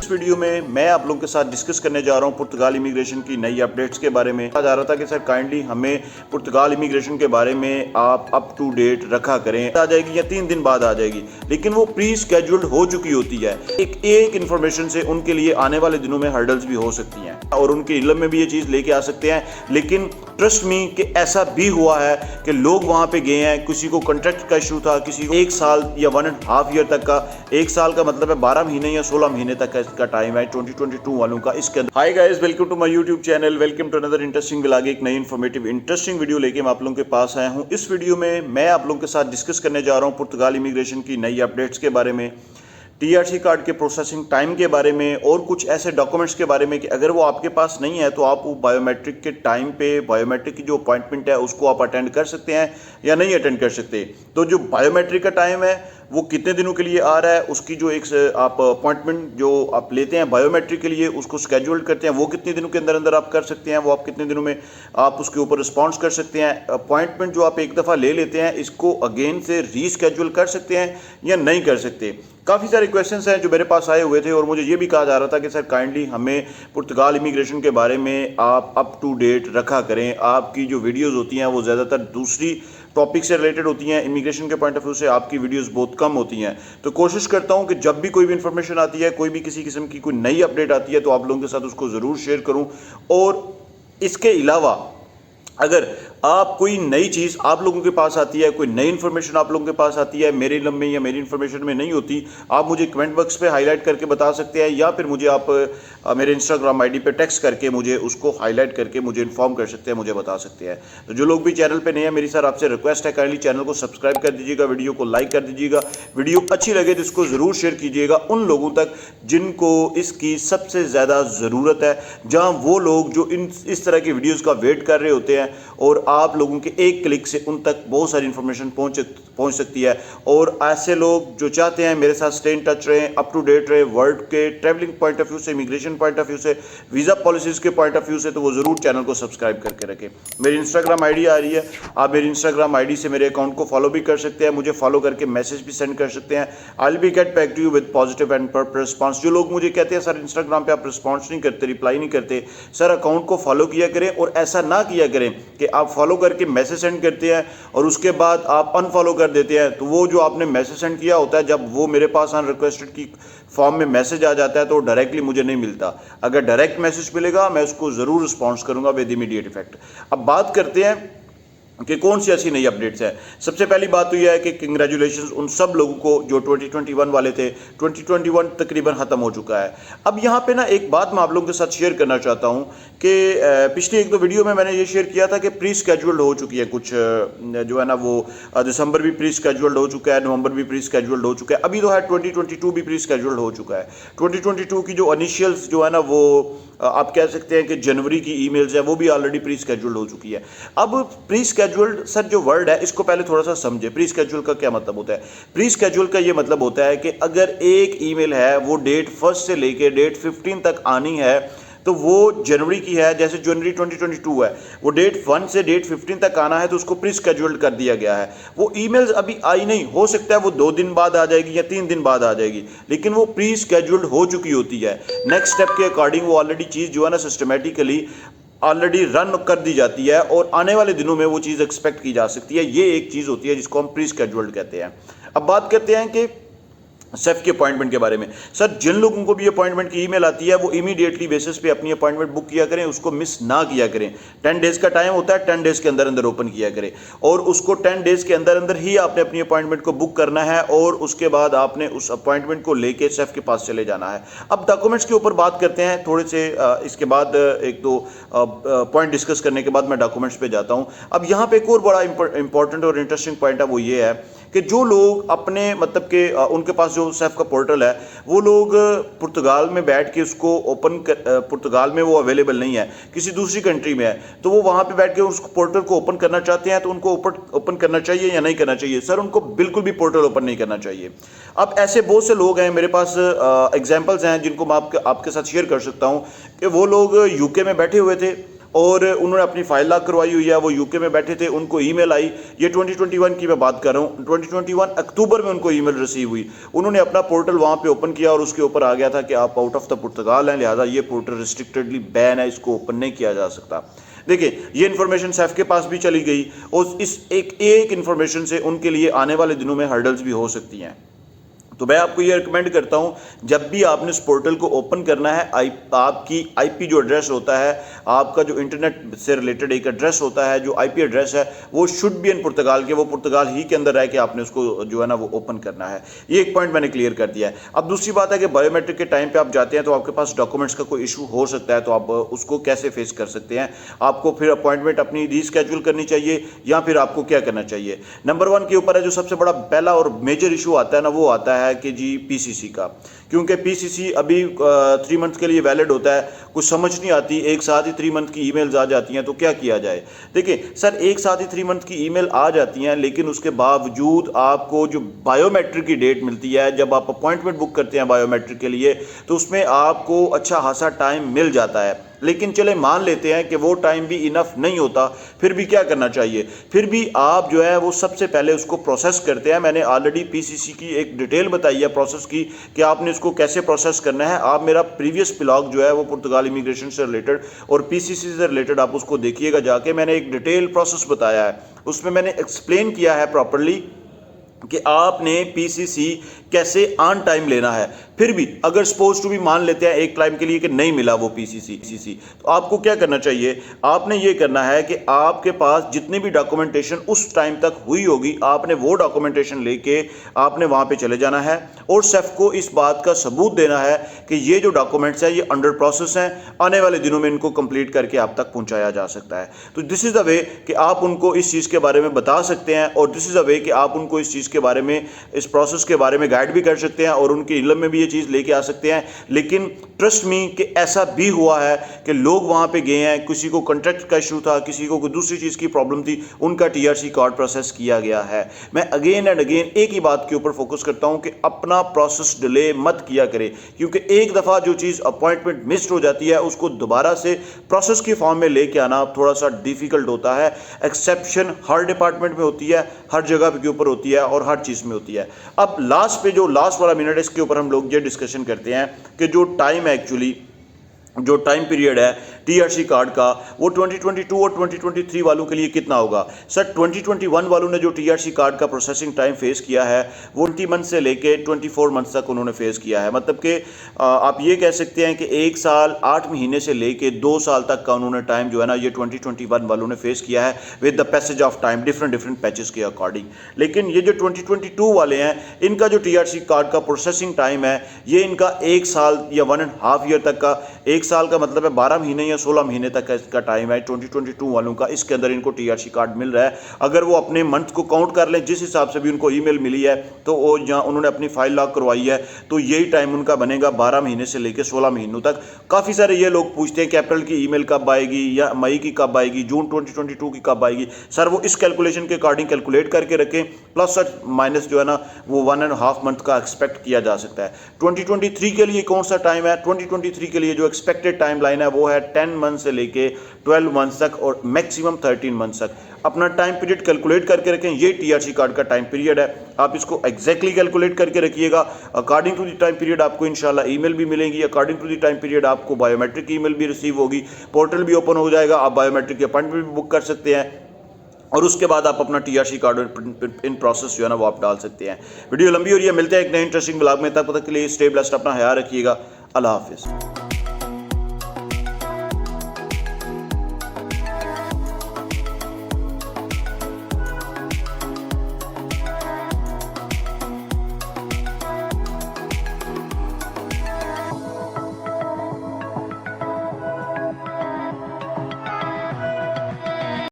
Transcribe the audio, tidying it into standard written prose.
इस वीडियो में मैं आप लोगों के साथ डिस्कस करने जा रहा हूं पुर्तगाल इमिग्रेशन की नई अपडेट्स के बारे में। कहा जा रहा था कि सर काइंडली हमें पुर्तगाल इमिग्रेशन के बारे में आप अप टू डेट रखा करें। आ जाएगी या 3 दिन बाद आ जाएगी, लेकिन वो प्री स्केड्यूल्ड हो चुकी होती है। एक इन्फॉर्मेशन से उनके लिए आने वाले दिनों में हर्डल्स भी हो सकती हैं और उनके इल्म में भी ये चीज़ लेके आ सकते हैं। लेकिन ट्रस्ट मी कि ऐसा भी हुआ है कि लोग वहाँ पे गए हैं, किसी को कॉन्ट्रैक्ट का इशू था, किसी को 1 साल या 1.5 ईयर तक का, 1 साल का मतलब है 12 महीने या 16 महीने तक का टाइम है 2022 वालों का। इसके अंदर hi guys, welcome to my YouTube channel, welcome to another interesting vlog. एक नई इन्फॉर्मेटिव इंटरेस्टिंग वीडियो लेके मैं आप लोगों के पास आया हूँ। इस वीडियो में मैं आप लोगों के साथ डिस्कस करने जा रहा हूँ पुर्तगाल इमिग्रेशन की नई अपडेट्स के बारे में, टीआरसी कार्ड के प्रोसेसिंग टाइम के बारे में और कुछ ऐसे डॉक्यूमेंट्स के बारे में कि अगर वो आपके पास नहीं है तो आप वो बायोमेट्रिक के टाइम पे बायोमेट्रिक की जो अपॉइंटमेंट है उसको आप अटेंड कर सकते हैं या नहीं अटेंड कर सकते। तो जो बायोमेट्रिक का टाइम है वो कितने दिनों के लिए आ रहा है, उसकी जो एक आप अपॉइंटमेंट जो आप लेते हैं बायोमेट्रिक के लिए उसको स्केड्यूल करते हैं, वो कितने दिनों के अंदर अंदर आप कर सकते हैं, वो आप कितने दिनों में आप उसके ऊपर रिस्पॉन्स कर सकते हैं। अपॉइंटमेंट जो आप एक दफ़ा ले लेते हैं इसको अगेन से रीस्केड्यूल कर सकते हैं या नहीं कर सकते। काफ़ी सारे क्वेश्चंस हैं जो मेरे पास आए हुए थे और मुझे ये भी कहा जा रहा था कि सर काइंडली हमें पुर्तगाल इमिग्रेशन के बारे में आप अप टू डेट रखा करें। आपकी जो वीडियोस होती हैं वो ज़्यादातर दूसरी टॉपिक से रिलेटेड होती हैं, इमिग्रेशन के पॉइंट ऑफ व्यू से आपकी वीडियोस बहुत कम होती हैं। तो कोशिश करता हूं कि जब भी कोई भी इंफॉर्मेशन आती है, कोई भी किसी किस्म की कोई नई अपडेट आती है तो आप लोगों के साथ उसको ज़रूर शेयर करूं। और इसके अलावा अगर आप कोई नई चीज़ आप लोगों के पास आती है, कोई नई इन्फॉर्मेशन आप लोगों के पास आती है, मेरे इल्म में या मेरी इन्फॉर्मेशन में नहीं होती, आप मुझे कमेंट बॉक्स पे हाईलाइट करके बता सकते हैं या फिर मुझे आप मेरे इंस्टाग्राम आईडी पे टेक्स्ट करके मुझे उसको हाईलाइट करके मुझे इन्फॉर्म कर सकते हैं, मुझे बता सकते हैं। तो जो लोग भी चैनल पे नए हैं, मेरी सर आपसे रिक्वेस्ट है काइंडली चैनल को सब्सक्राइब कर दीजिएगा, वीडियो को लाइक कर दीजिएगा, वीडियो अच्छी लगे तो इसको ज़रूर शेयर कीजिएगा उन लोगों तक जिनको इसकी सबसे ज़्यादा ज़रूरत है, जहाँ वो लोग जो इस तरह की वीडियोज़ का वेट कर रहे होते हैं और आप लोगों के एक क्लिक से उन तक बहुत सारी इंफॉर्मेशन पहुंच सकती है। और ऐसे लोग जो चाहते हैं मेरे साथ स्टे इन टच रहें, अप टू डेट रहे वर्ल्ड के ट्रैवलिंग पॉइंट ऑफ व्यू से, इमिग्रेशन पॉइंट ऑफ व्यू से, वीज़ा पॉलिसीज़ के पॉइंट ऑफ व्यू से, तो वो ज़रूर चैनल को सब्सक्राइब करके रखें। मेरी इंस्टाग्राम आईडी आ रही है, आप मेरी इंस्टाग्राम आईडी से मेरे अकाउंट को फॉलो भी कर सकते हैं, मुझे फॉलो करके मैसेज भी सेंड कर सकते हैं। I will be get back to you with positive and proper response. जो लोग मुझे कहते हैं सर इंस्टाग्राम पर आप रिस्पॉन्स नहीं करते, रिप्लाई नहीं करते, सर अकाउंट को फॉलो किया करें और ऐसा ना किया करें कि आप फॉलो करके मैसेज सेंड करते हैं और उसके बाद आप अनफॉलो कर देते हैं। तो वो जो आपने मैसेज सेंड किया होता है, जब वो मेरे पास अनरिक्वेस्टेड की फॉर्म में मैसेज आ जाता है तो डायरेक्टली मुझे नहीं मिलता। अगर डायरेक्ट मैसेज मिलेगा मैं उसको ज़रूर रिस्पॉन्स करूंगा विद इमीडिएट इफेक्ट। अब बात करते हैं कि कौन सी ऐसी नई अपडेट्स है। सबसे पहली बात तो यह है कि कंग्रेचुलेशंस उन सब लोगों को जो 2021 वाले थे। 2021 तकरीबन ख़त्म हो चुका है। अब यहाँ पे ना एक बात मैं आप लोगों के साथ शेयर करना चाहता हूँ कि पिछली 1-2 वीडियो में मैंने ये शेयर किया था कि प्री स्केड्यूल्ड हो चुकी है कुछ, जो है ना वो दिसंबर भी प्री स्केड्यूल्ड हो चुका है, नवंबर भी प्री स्केड्यूल्ड हो चुका है, अभी तो है 2022 भी प्री स्केड्यूल्ड हो चुका है। 2022 की जो इनिशियल्स जो है ना वो आप कह सकते हैं कि जनवरी की ईमेल्स है वो भी ऑलरेडी प्री स्केड्यूल्ड हो चुकी है। अब प्री स्केड्यूल्ड सर जो वर्ड है इसको पहले थोड़ा सा समझे। प्री स्केड्यूल का क्या मतलब होता है? प्री स्केड्यूल का ये मतलब होता है कि अगर एक ईमेल है वो डेट 1 से लेके डेट 15 तक आनी है तो वो जनवरी की है, जैसे जनवरी 2022 है, वो डेट 1 से डेट 15 तक आना है तो उसको प्री स्केड्यूल्ड कर दिया गया है। वो ईमेल्स अभी आई नहीं, हो सकता है वो 2 दिन बाद आ जाएगी या 3 दिन बाद आ जाएगी, लेकिन वो प्री स्केड्यूल्ड हो चुकी होती है। नेक्स्ट स्टेप के अकॉर्डिंग वो ऑलरेडी चीज़ जो है ना सिस्टमेटिकली ऑलरेडी रन कर दी जाती है और आने वाले दिनों में वो चीज़ एक्सपेक्ट की जा सकती है। ये एक चीज़ होती है जिसको हम प्री स्केड्यूल्ड कहते हैं। अब बात करते हैं कि सेफ की अपॉइंटमेंट के बारे में। सर जिन लोगों को भी अपॉइंटमेंट की ईमेल आती है वो इमीडिएटली बेसिस पे अपनी अपॉइंटमेंट बुक किया करें, उसको मिस ना किया करें। 10 डेज का टाइम होता है, 10 डेज के अंदर अंदर ओपन किया करें और उसको 10 डेज के अंदर अंदर ही आपने अपनी अपॉइंटमेंट को बुक करना है और उसके बाद आपने उस अपॉइंटमेंट को लेके सेफ के पास चले जाना है। अब डॉक्यूमेंट्स के ऊपर बात करते हैं थोड़े से, इसके बाद 1-2 पॉइंट डिस्कस करने के बाद मैं डॉक्यूमेंट्स पे जाता हूँ। अब यहाँ पे एक और बड़ा इंपॉर्टेंट और इंटरेस्टिंग पॉइंट है, वो ये है कि जो लोग अपने मतलब के उनके पास जो सेफ का पोर्टल है वो लोग पुर्तगाल में बैठ के उसको ओपन पुर्तगाल में वो अवेलेबल नहीं है, किसी दूसरी कंट्री में है, तो वो वहाँ पे बैठ के उस पोर्टल को ओपन करना चाहते हैं तो उनको ओपन करना चाहिए या नहीं करना चाहिए? सर उनको बिल्कुल भी पोर्टल ओपन नहीं करना चाहिए। अब ऐसे बहुत से लोग हैं, मेरे पास एग्जाम्पल्स हैं जिनको मैं आपके साथ शेयर कर सकता हूँ कि वो लोग यूके में बैठे हुए थे, और उन्होंने अपनी फाइल लॉक करवाई हुई है, वो यूके में बैठे थे, उनको ईमेल आई, ये 2021 की मैं बात कर रहा हूँ, 2021 अक्टूबर में उनको ईमेल रिसीव हुई। उन्होंने अपना पोर्टल वहाँ पे ओपन किया और उसके ऊपर आ गया था कि आप आउट ऑफ द पुर्तगाल हैं, लिहाजा ये पोर्टल रिस्ट्रिक्टेडली बैन है, इसको ओपन नहीं किया जा सकता। देखिए ये इन्फॉर्मेशन सैफ के पास भी चली गई और इस एक इन्फॉर्मेशन से उनके लिए आने वाले दिनों में हर्डल्स भी हो सकती हैं। तो मैं आपको ये रिकमेंड करता हूं, जब भी आपने इस पोर्टल को ओपन करना है, आपकी आईपी जो एड्रेस होता है, आपका जो इंटरनेट से रिलेटेड एक एड्रेस होता है, जो आईपी एड्रेस है, वो शुड बी इन पुर्तगाल के, वो पुर्तगाल ही के अंदर रह के आपने उसको जो है ना वो ओपन करना है। ये एक पॉइंट मैंने क्लियर कर दिया है। अब दूसरी बात है कि बायोमेट्रिक के टाइम पे आप जाते हैं तो आपके पास डॉक्यूमेंट्स का कोई इशू हो सकता है, तो आप उसको कैसे फेस कर सकते हैं। आपको फिर अपॉइंटमेंट अपनी रीस्केड्यूल करनी चाहिए या फिर आपको क्या करना चाहिए। नंबर 1 के ऊपर है जो सबसे बड़ा पहला और मेजर इशू आता है ना, वो आता है कि जी पीसीसी का, क्योंकि पीसीसी अभी 3 मंथ के लिए वैलिड होता है। कुछ समझ नहीं आती, एक साथ ही 3 मंथ की ईमेल्स आ जाती हैं, तो क्या किया जाए। देखिए सर, एक साथ ही 3 मंथ की ईमेल आ जाती हैं, लेकिन उसके बावजूद आपको जो बायोमेट्रिक की डेट मिलती है, जब आप अपॉइंटमेंट बुक करते हैं बायोमेट्रिक के लिए, तो उसमें आपको अच्छा खासा टाइम मिल जाता है। लेकिन चले मान लेते हैं कि वो टाइम भी इनफ नहीं होता, फिर भी क्या करना चाहिए। फिर भी आप जो है वो सबसे पहले उसको प्रोसेस करते हैं। मैंने ऑलरेडी पीसीसी की एक डिटेल बताई है प्रोसेस की कि आपने इसको कैसे प्रोसेस करना है। आप मेरा प्रीवियस ब्लॉग जो है वो पुर्तगाल इमिग्रेशन से रिलेटेड और पीसीसी से रिलेटेड आप उसको देखिएगा जाके, मैंने एक डिटेल प्रोसेस बताया है। उसमें मैंने एक्सप्लेन किया है प्रॉपर्ली कि आपने पीसीसी कैसे ऑन टाइम लेना है। फिर भी अगर सपोज टू भी मान लेते हैं एक टाइम के लिए कि नहीं मिला वो पीसीसी, तो आपको क्या करना चाहिए। आपने ये करना है कि आपके पास जितनी भी डॉक्यूमेंटेशन उस टाइम तक हुई होगी, आपने वो डॉक्यूमेंटेशन लेके आपने वहां पे चले जाना है और सेफ को इस बात का सबूत देना है कि ये जो डॉक्यूमेंट्स हैं ये अंडर प्रोसेस हैं, आने वाले दिनों में इनको कंप्लीट करके आप तक पहुंचाया जा सकता है। तो दिस इज द वे कि आप उनको इस चीज़ के बारे में बता सकते हैं और दिस इज द वे कि आप उनको इस चीज़ के बारे में, इस प्रोसेस के बारे में गाइड भी कर सकते हैं और उनके इल्म में भी ये चीज़ लेके आ सकते हैं। लेकिन ट्रस्ट मी कि ऐसा भी हुआ है कि लोग वहां पे गए हैं, किसी को कॉन्ट्रैक्ट का इशू था, किसी को कोई दूसरी चीज़ की प्रॉब्लम थी, उनका टीआरसी कार्ड प्रोसेस किया गया है। मैं अगेन एंड अगेन एक ही बात के ऊपर फोकस करता हूं कि अपना प्रोसेस डिले मत किया करें, क्योंकि एक दफ़ा जो चीज़ अपॉइंटमेंट मिस्ड हो जाती है उसको दोबारा से प्रोसेस की फॉर्म में लेके आना थोड़ा सा डिफिकल्ट होता है। एक्सेप्शन हर डिपार्टमेंट में होती है, हर जगह के ऊपर होती है और हर चीज़ में होती है। अब लास्ट पे जो लास्ट वाला मिनट है, इसके ऊपर हम लोग ये डिस्कशन करते हैं कि जो टाइम है, एक्चुअली जो टाइम पीरियड है टीआरसी कार्ड का, वो 2022 और 2023 वालों के लिए कितना होगा। सर 2021 वालों ने जो टीआरसी कार्ड का प्रोसेसिंग टाइम फेस किया है वो 20 मंथ से लेके 24 मंथ तक उन्होंने फेस किया है। मतलब कि आप ये कह सकते हैं कि 1 साल 8 महीने से लेके 2 साल तक का उन्होंने टाइम जो है ना ये 2021 वालों ने फेस किया है with the passage of time, different patches के अकॉर्डिंग। लेकिन ये जो 2022 वाले हैं, इनका जो टीआरसी कार्ड का प्रोसेसिंग टाइम है ये इनका 1 साल या 1.5 ईयर तक का, 1 साल का मतलब है 12 महीने या 16 महीने तक का इसका टाइम है 2022 वालों का। इसके अंदर इनको टीआरसी कार्ड मिल रहा है। अगर वो अपने मंथ को काउंट कर लें, जिस हिसाब से भी उनको ईमेल मिली है, तो वो जहाँ उन्होंने अपनी फाइल लॉक करवाई है, तो यही टाइम उनका बनेगा 12 महीने से लेकर 16 महीनों तक। काफ़ी सारे ये लोग पूछते हैं कि अप्रैल की ईमेल कब आएगी या मई की कब आएगी, जून 2022 की कब आएगी। सर वो इस कैलकुलेशन के अकॉर्डिंग कैलकुलेट करके रखें, प्लस और माइनस जो है ना वो 1.5 मंथ का एक्सपेक्ट किया जा सकता है। 2023 के लिए कौन सा टाइम है, 2023 के लिए जो एक्सपेक्टेड टाइम लाइन है वो है 10 मंथ से लेके 12 मंथ तक और मैक्सिमम 13 मंथ तक। अपना टाइम पीरियड कैलकुलेट करके रखें, ये टीआरसी कार्ड का टाइम पीरियड है। आप इसको एग्जैक्टली कैलकुलेट करके रखिएगा। According to the time period आपको इंशाल्लाह ईमेल भी मिलेंगी, according to the time period आपको बायोमेट्रिक ईमेल भी रिसीव होगी, पोर्टल भी ओपन हो जाएगा, आप बायोमेट्रिक की अपॉइंटमेंट भी बुक कर सकते हैं और उसके बाद आप अपना टीआरसी कार्ड इन प्रोसेस जो है ना वो आप डाल सकते हैं। वीडियो लंबी हो रही है, मिलते हैं एक नए इंटरेस्टिंग ब्लॉग में, तब तक के लिए स्टे ब्लेस्ड, अपना ख्याल रखिएगा। अल्लाह हाफिज़।